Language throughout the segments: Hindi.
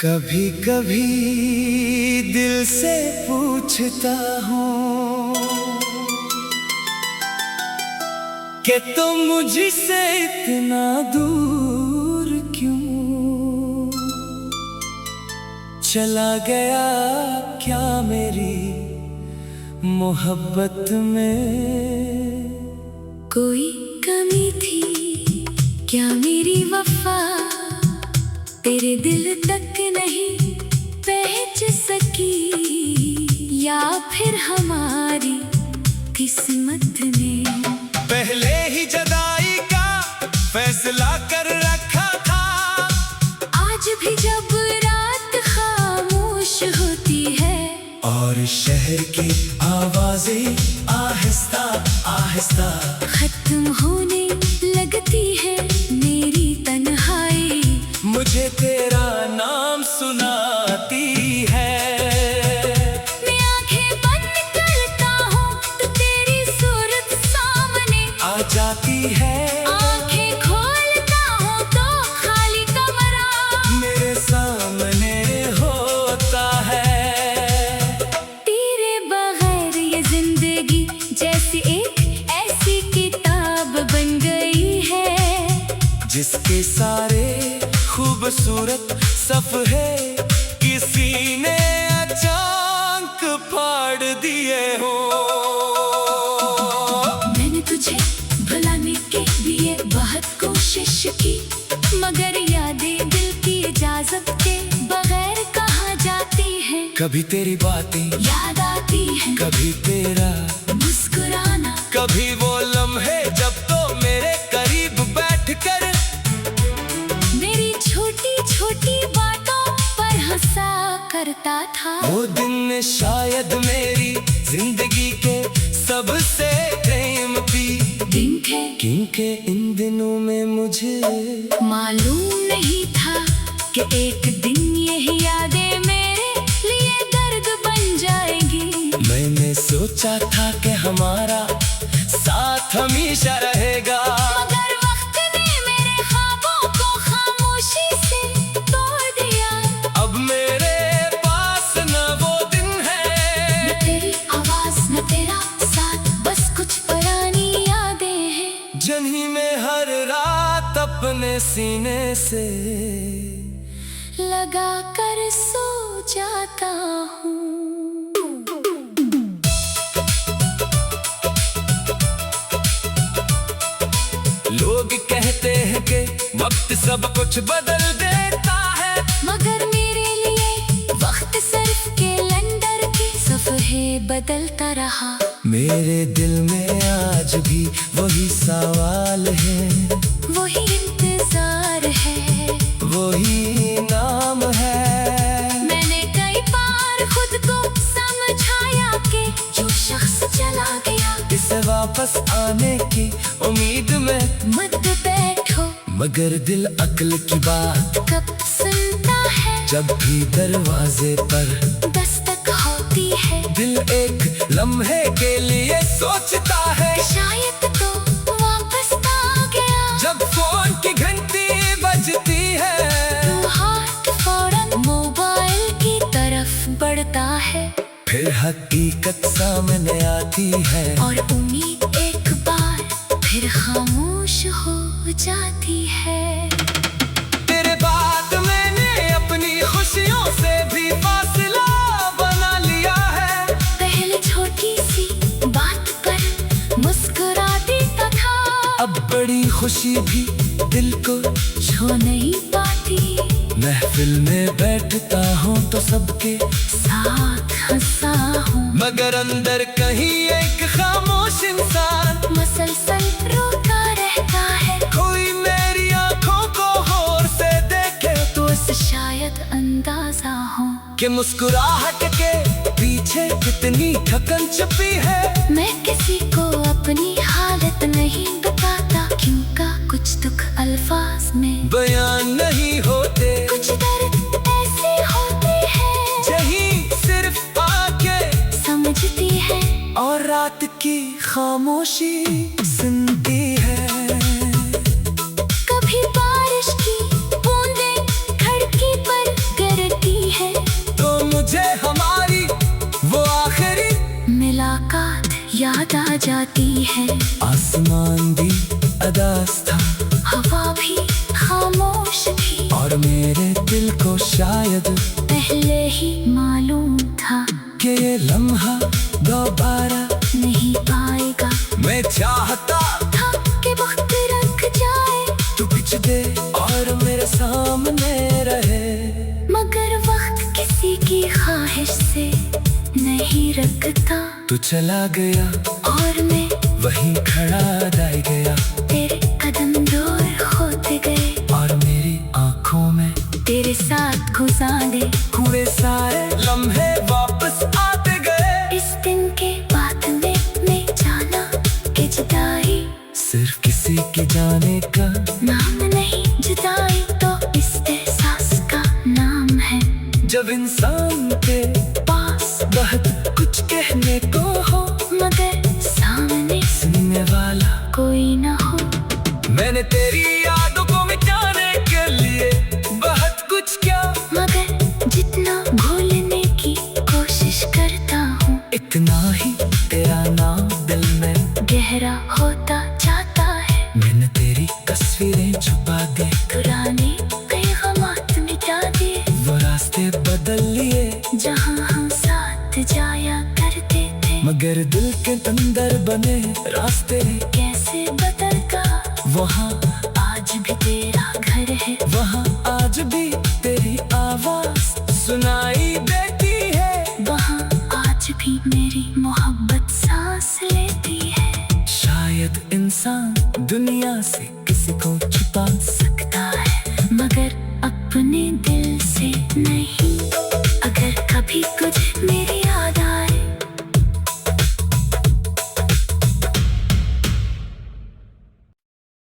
कभी कभी दिल से पूछता हूँ कि तुम मुझसे इतना दूर क्यों चला गया, क्या मेरी मोहब्बत में कोई कमी थी क्या मेरी वफा तेरे दिल तक नहीं पहुंच सकी, या फिर हमारी किस्मत ने पहले ही जुदाई का फैसला कर रखा था। आज भी जब रात खामोश होती है और शहर की आवाजें आहिस्ता आहिस्ता खत्म होने लगती है मेरी तन्हाई, मुझे तेरा नाम सुनाती है। मैं आंखें बंद करता हूँ तो तेरी सूरत सामने आ जाती है, आंखें खोलता हूँ तो खाली कमरा मेरे सामने होता है। तेरे बगैर ये जिंदगी जैसी एक ऐसी किताब बन गई है, जिसके सारे खूबसूरत सफ़े किसी ने अचानक फाड़ दिए हो। मैंने तुझे भुलाने के लिए बहुत कोशिश की, मगर यादें दिल की इजाजत के बगैर कहाँ जाती हैं। कभी तेरी बातें याद आती हैं, कभी तेरा मुस्कुराना, कभी वो लम्हे जब तो मेरे करीब बैठकर मेरी छोटी छोटी बातों पर हंसा करता था। वो दिन शायद मेरी जिंदगी के सबसे कीमती दिन थे क्योंकि इन दिनों में मुझे मालूम नहीं था कि एक दिन यही यादें मेरे लिए दर्द बन जाएगी। मैंने सोचा था कि हमारा साथ हमेशा रहेगा, मगर वक्त ने मेरे ख्वाबों को खामोशी से तोड़ दिया। अब मेरे पास न वो दिन है, न तेरी आवाज न तेरा साथ, बस कुछ पुरानी यादें हैं। जिन्हीं में हर रात अपने सीने से लगा कर सो जाता हूँ। लोग कहते हैं कि वक्त सब कुछ बदल देता है, मगर मेरे लिए वक्त सिर्फ कैलेंडर के सफ़े बदलता रहा। मेरे दिल में आज भी वही सवाल है, वही इंतजार है, वही नाम है। मैंने कई बार खुद को समझाया कि जो शख्स चला गया इसे वापस आने की उम्मीद में मत बैठो, मगर दिल अक्ल की बात कब सुनता है। जब भी दरवाजे पर दस्तक होती है, दिल एक लम्हे के लिए सोचता है, शायद तो वापस आ गया। जब फोन की घंटी बजती है तो हाथ फौरन मोबाइल की तरफ बढ़ता है, फिर हकीकत सामने आती है और उम्मीद एक बार फिर खामोश हो जाती है। तेरे बाद मैंने अपनी खुशियों से भी फासला बना लिया है। पहले छोटी सी बात पर मुस्कुरा देता था, अब बड़ी खुशी भी दिल को छू नहीं पाती। महफिल में बैठता हूँ तो सबके साथ हंसा हूँ, मगर अंदर कहीं एक खामोश इंसान मसलसल रोता रहता है। कोई मेरी आंखों को गौर से देखे तो इसे शायद अंदाजा हो कि मुस्कुराहट के पीछे कितनी थकन छुपी है। मैं किसी को अपनी हालत नहीं बताता, क्योंकि कुछ दुख अल्फाज में बयान नहीं होते, कुछ दर्द ऐसे होते हैं यही सिर्फ आके समझती है और रात की खामोशी सुनती है। कभी बारिश की बूंदें खिड़की पर गिर याद आ जाती है। आसमान भी अदास था हवा भी खामोश थी और मेरे दिल को शायद पहले ही मालूम था कि ये लम्हा दोबारा नहीं आएगा। मैं चाहता था कि वक्त रख जाए तू पीछे दे और मेरे सामने रहे, मगर वक्त किसी की ख्वाहिश से नहीं रखता। तू चला गया और मैं वहीं खड़ा रह गया, तेरे कदम दूर होते गए और मेरी आंखों में तेरे साथ गुजारे हुए सारे लम्हे वापस आते गए। इस दिन के बाद मैं जाना कि जुदाई सिर्फ किसी के जाने का नाम नहीं, जुदाई तो इस एहसास का नाम है। जब इंसान के पास बहुत कुछ कहने को हो मगर सामने सुनने वाला कोई न हो। मैंने तेरी यादों को मिटाने के लिए बहुत कुछ किया, मगर जितना भूलने की कोशिश करता हूँ इतना ही तेरा नाम दिल में गहरा होता जाता है। मैंने तेरी तस्वीरें छुपा दी, पुराने पैगामात मिटा दिए, वो रास्ते बदल लिए जहाँ हम साथ जाया करते थे। मगर दिल के अंदर बने रास्ते कैसे बदल का वहाँ आज भी तेरा घर है। वहाँ आज भी तेरी आवाज सुनाई देती है, वहाँ आज भी मेरी मोहब्बत सांस लेती है। शायद इंसान दुनिया से किसी को छुपा सकता है मगर अपने दिल से नहीं। अगर कभी कुछ मेरी याद आए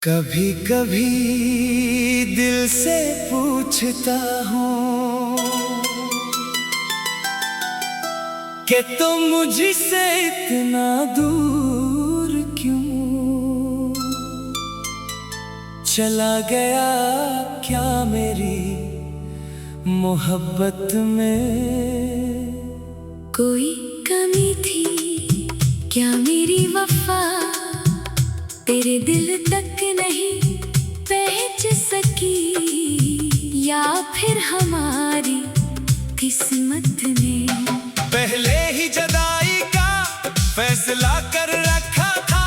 कभी कभी दिल से पूछता हूँ कि तुम मुझसे इतना दूर क्यों चला गया, क्या मेरी मोहब्बत में कोई कमी थी क्या मेरी वफा तेरे दिल तक नहीं पहुंच सकी, या फिर हमारी किस्मत ने पहले ही जुदाई का फैसला कर रखा था।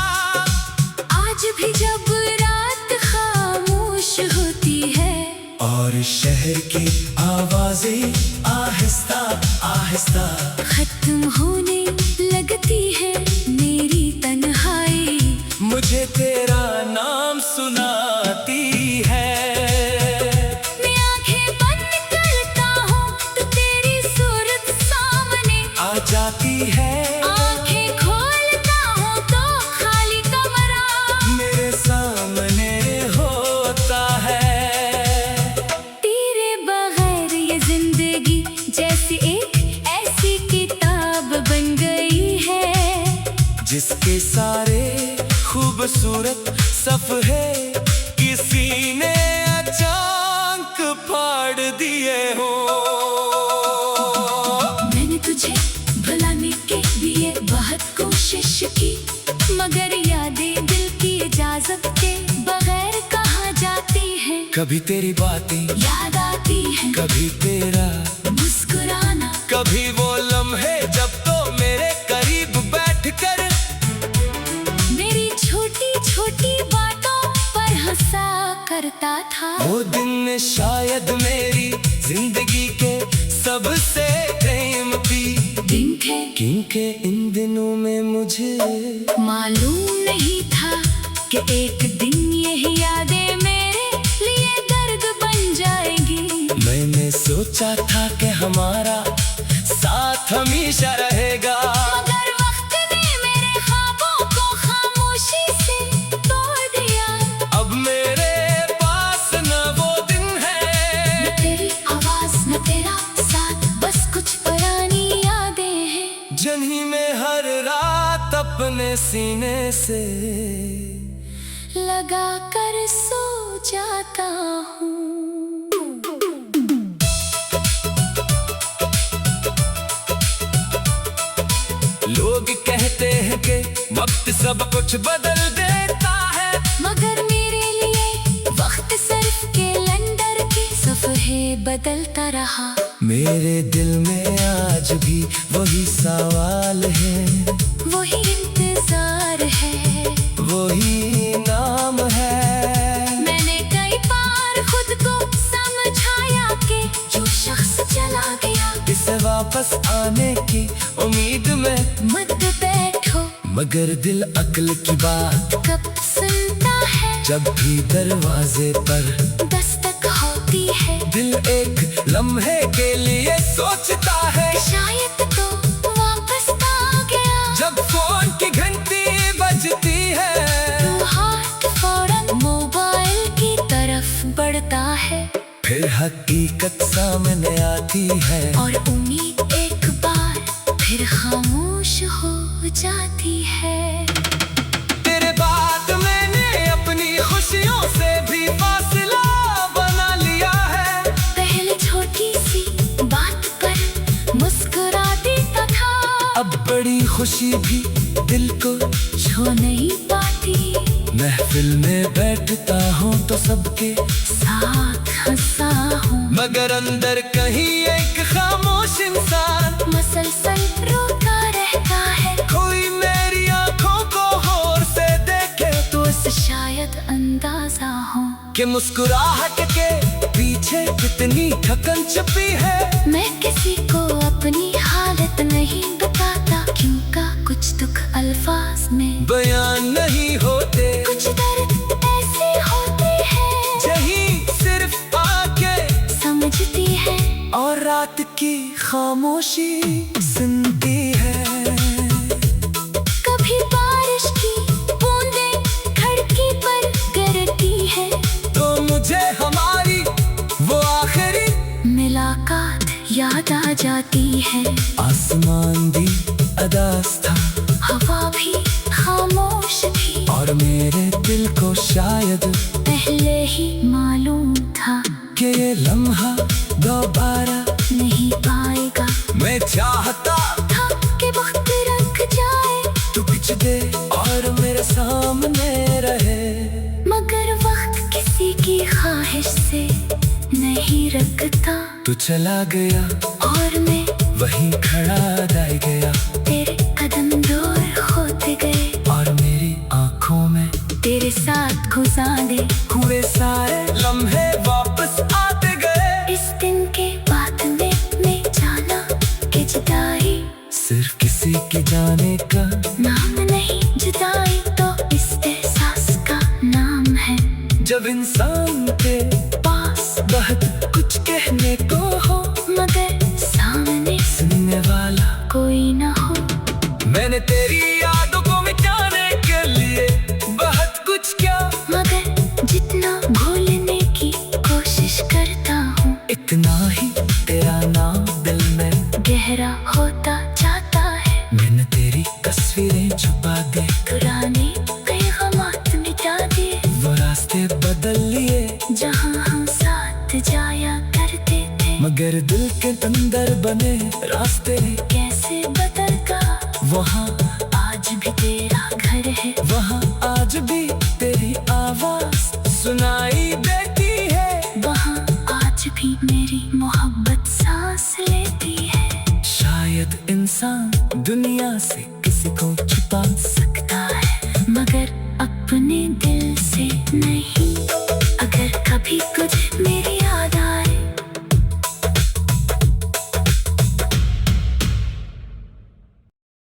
आज भी जब रात खामोश होती है और शहर की आवाजें आहिस्ता आहिस्ता खत्म होने लगती है मेरी तन्हाई, मुझे तेरा नाम सुनाती है। मैं आंखें बंद करता हूँ तो तेरी सूरत सामने आ जाती है, आंखें खोलता हूँ तो खाली कमरा मेरे सामने होता है। तेरे बगैर ये जिंदगी जैसी एक ऐसी किताब बन गई है, जिसके सारे खूबसूरत सफ़े किसी ने अचानक फाड़ दिए हो। मैंने तुझे भुलाने के लिए बहुत कोशिश की, मगर यादें दिल की इजाजत के बगैर कहाँ जाती हैं। कभी तेरी बातें याद आती हैं, कभी तेरा मुस्कुराना, कभी वो लम्हे जब तो मेरे करीब बैठकर मेरी छोटी छोटी बातों पर हंसा करता था। वो दिन शायद मेरी जिंदगी के सबसे कीमती दिन थे क्योंकि इन दिनों में मुझे मालूम नहीं था कि एक दिन यही यादें मेरे लिए दर्द बन जाएगी। मैंने सोचा था कि हमारा साथ हमेशा रहेगा, मगर वक्त ने मेरे ख्वाबों को खामोशी से तोड़ दिया। अब मेरे पास न वो दिन है, न तेरी आवाज न तेरा साथ, बस कुछ पुरानी यादें हैं जिन्हीं में हर रात अपने सीने से लगा कर सो जाता हूँ। लोग कहते हैं कि सोच बदल देता है। मगर मेरे लिए वक्त सिर्फ कैलेंडर के सफ़े बदलता रहा। मेरे दिल में आज भी वही सवाल है, वही इंतजार है, वही नाम है। मैंने कई बार खुद को समझाया कि जो शख्स चला गया इसे वापस आने की उम्मीद में मत बैठो। मगर दिल अक्ल की बात कब सुनता है जब भी दरवाजे पर दस्तक होती है। दिल एक लम्हे के लिए सोचता है, शायद तो वापस आ गया। जब फोन की घंटी बजती है तो हाथ फौरन मोबाइल की तरफ बढ़ता है। फिर हकीकत सामने आती है और उम्मीद एक बार फिर खामोश हो जाती है। तेरे बाद मैंने अपनी खुशियों से भी फासला बना लिया है। पहले छोटी सी बात पर मुस्कुरा देता था, अब बड़ी खुशी भी दिल को छू नहीं पाती। महफिल में बैठता हूँ तो सबके साथ हंसा हूँ, मगर अंदर कहीं एक खामोश इंसान मसलसल रोता रहता है। कोई मेरी आंखों को गौर से देखे तो इसे शायद अंदाजा हो कि मुस्कुराहट के पीछे कितनी थकन छुपी है। मैं किसी को अपनी हालत नहीं बताता, क्योंकि कुछ दुख अल्फाज में बयान नहीं होते, कुछ दर्द ऐसे होते हैं यही सिर्फ आंखें समझती है और रात की खामोशी सुनती है। कभी बारिश की बूंदें खिड़की पर गिरती है तो मुझे हमारी वो आखिरी मुलाकात याद आ जाती है। आसमान भी अदास था हवा भी खामोश थी, और मेरे दिल को शायद पहले ही मालूम था कि ये लम्हा दोबारा नहीं आएगा। मैं चाहता था कि वक्त रख जाए, तू पीछे दे और मेरे सामने रहे, मगर वक्त किसी की ख्वाहिश से नहीं रखता। तू चला गया और मैं वहीं खड़ा रह गया, तेरे कदम दूर होते गए और मेरी आंखों में तेरे साथ गुजारे हुए सारे लम्हे वापस आते गए। इस दिन के बाद मैं जाना कि जुदाई सिर्फ किसी के जाने का नाम नहीं, जुदाई तो इस एहसास का नाम है। जब इंसान के पास बहुत कुछ कहने को हो मगर सामने सुनने वाला कोई ना हो। मैंने तेरी यादों को मिटाने के लिए बहुत कुछ किया, मगर जितना भूलने की कोशिश करता हूँ इतना ही तेरा नाम दिल में गहरा होता जाता है। मैंने तेरी तस्वीरें छुपा दे, पुराने क़यामत मिटा दिए, वो रास्ते बदल लिए जहाँ हम साथ जाया करते थे। मगर दिल के अंदर बने रास्ते कैसे बदल का वहाँ आज भी तेरा घर है, वहाँ आज भी तेरी आवाज सुनाई देती है, वहाँ आज भी मेरी मोहब्बत सांस लेती है। शायद इंसान दुनिया से किसी को छुपा सकता है मगर अपने दिल से नहीं।